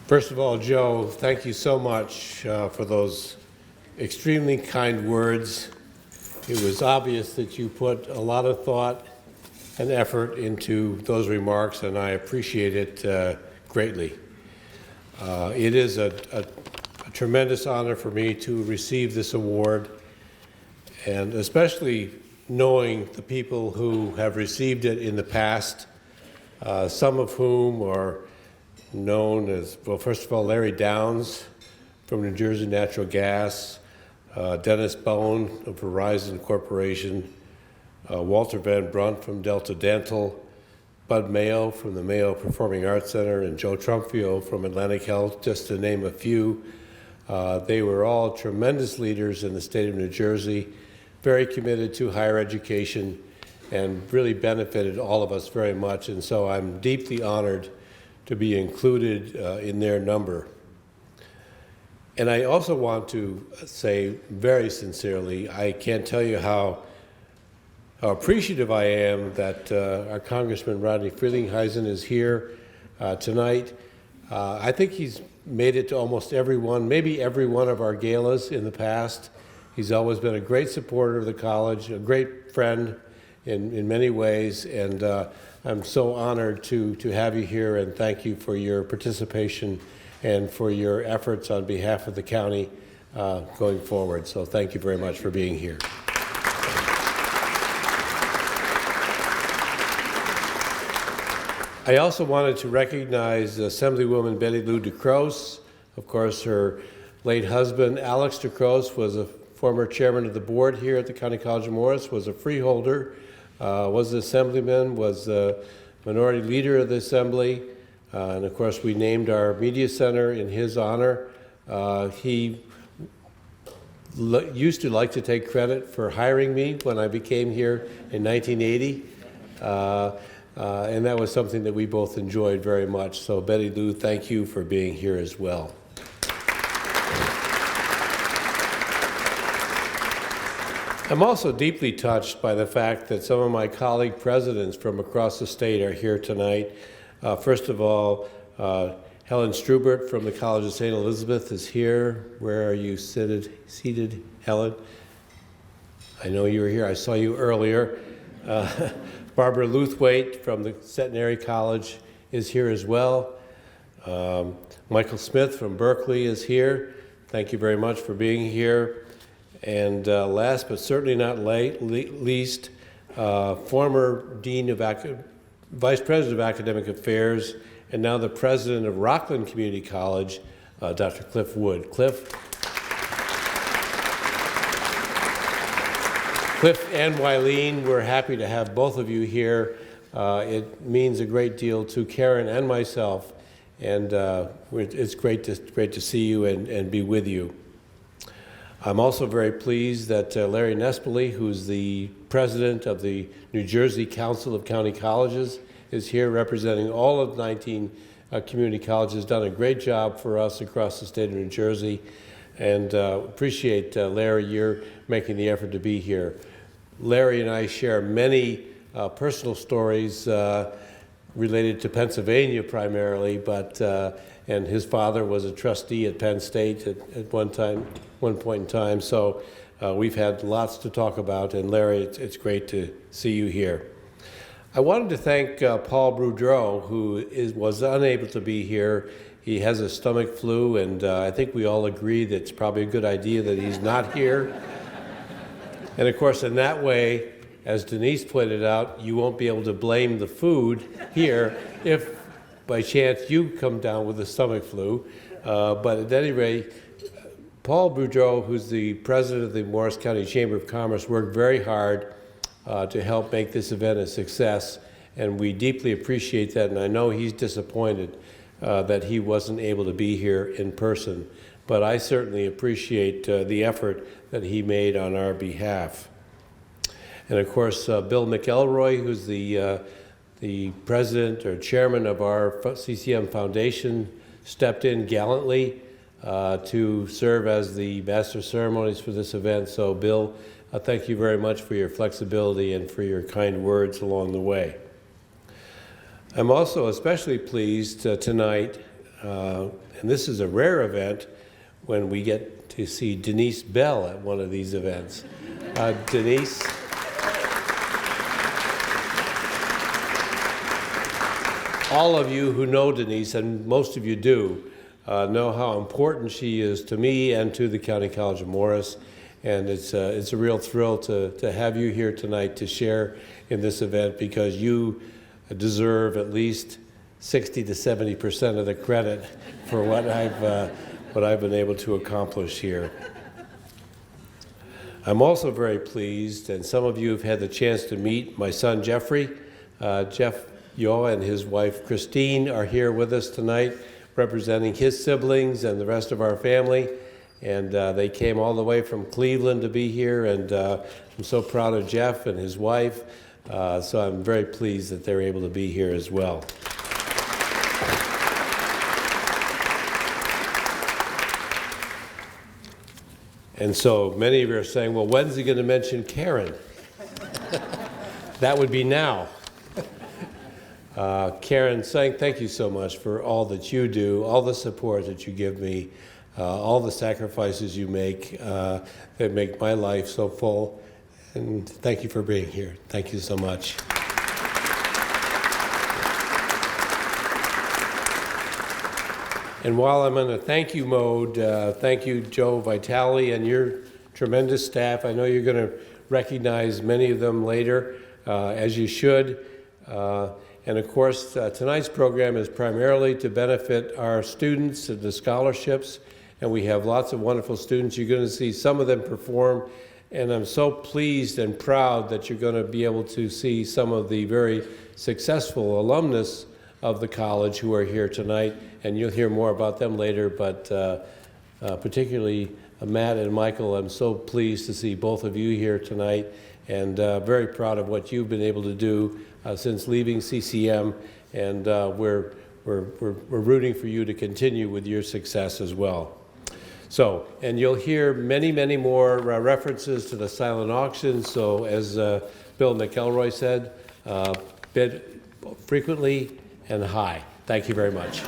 First of all, Joe, thank you so much for those extremely kind words. It was obvious that you put a lot of thought and effort into those remarks, and I appreciate it greatly. It is a tremendous honor for me to receive this award, and especially knowing the people who have received it in the past, some of whom are known as, well, first of all, Larry Downs from New Jersey Natural Gas, Dennis Bone of Verizon Corporation, Walter Van Brunt from Delta Dental, Bud Mayo from the Mayo Performing Arts Center, and Joe Trumpfio from Atlantic Health, just to name a few. They were all tremendous leaders in the state of New Jersey, very committed to higher education, and really benefited all of us very much. And so I'm deeply honored to be included in their number. And I also want to say very sincerely, I can't tell you how appreciative I am that our Congressman Rodney Frelinghuysen is here tonight. I think he's made it to almost every one, maybe every one of our galas in the past. He's always been a great supporter of the college, a great friend in many ways, and I'm so honored to have you here, and thank you for your participation and for your efforts on behalf of the county going forward. So thank you very much for being here. I also wanted to recognize Assemblywoman Betty Lou DeCrose. Of course, her late husband, Alex DeCrose, was a former chairman of the board here at the County College of Morris, was a freeholder, was an assemblyman, was a minority leader of the assembly, and of course we named our media center in his honor. He used to like to take credit for hiring me when I became here in 1980. And that was something that we both enjoyed very much. So Betty Lou, thank you for being here as well. I'm also deeply touched by the fact that some of my colleague presidents from across the state are here tonight. First of all, Helen Strubert from the College of St. Elizabeth is here. Where are you seated, Helen? I know you were here. I saw you earlier. Barbara Luthwaite from the Centenary College is here as well. Michael Smith from Berkeley is here. Thank you very much for being here. And last but certainly not least, former Dean of Vice President of Academic Affairs and now the President of Rockland Community College, Dr. Cliff Wood. Cliff and Wileen, we're happy to have both of you here. It means a great deal to Karen and myself, and it's great to see you and be with you. I'm also very pleased that Larry Nespoli, who's the president of the New Jersey Council of County Colleges, is here representing all of 19 community colleges, done a great job for us across the state of New Jersey, and appreciate, Larry, you're making the effort to be here. Larry and I share many personal stories related to Pennsylvania primarily, but and his father was a trustee at Penn State at one point in time. So we've had lots to talk about, and Larry, it's great to see you here. I wanted to thank Paul Boudreau, who was unable to be here. He has a stomach flu, and I think we all agree that it's probably a good idea that he's not here. And of course, in that way, as Denise pointed out, you won't be able to blame the food here if by chance you come down with a stomach flu. But at any rate, Paul Boudreau, who's the president of the Morris County Chamber of Commerce, worked very hard to help make this event a success, and we deeply appreciate that, and I know he's disappointed that he wasn't able to be here in person, but I certainly appreciate the effort that he made on our behalf. And of course, Bill McElroy, who's the president or chairman of our CCM Foundation, stepped in gallantly to serve as the master of ceremonies for this event. So Bill, thank you very much for your flexibility and for your kind words along the way. I'm also especially pleased tonight and this is a rare event when we get to see Denise Bell at one of these events. Denise. All of you who know Denise, and most of you do, know how important she is to me and to the County College of Morris. And it's a real thrill to have you here tonight to share in this event, because you deserve at least 60 to 70% of the credit for what I've been able to accomplish here. I'm also very pleased, and some of you have had the chance to meet my son Jeffrey. Jeff Yo and his wife Christine are here with us tonight, representing his siblings and the rest of our family. And they came all the way from Cleveland to be here, and I'm so proud of Jeff and his wife. So I'm very pleased that they're able to be here as well. And so many of you are saying, well, when's he going to mention Karen? That would be now. Karen, thank you so much for all that you do, all the support that you give me, all the sacrifices you make that make my life so full. And thank you for being here. Thank you so much. And while I'm in a thank you mode, thank you, Joe Vitale, and your tremendous staff. I know you're going to recognize many of them later, as you should. And of course, tonight's program is primarily to benefit our students and the scholarships, and we have lots of wonderful students. You're going to see some of them perform, and I'm so pleased and proud that you're going to be able to see some of the very successful alumnus of the college who are here tonight, and you'll hear more about them later, but particularly Matt and Michael, I'm so pleased to see both of you here tonight, and very proud of what you've been able to do since leaving CCM, and we're rooting for you to continue with your success as well. So, and you'll hear many, many more references to the silent auction. So as Bill McElroy said, bid frequently and high. Thank you very much.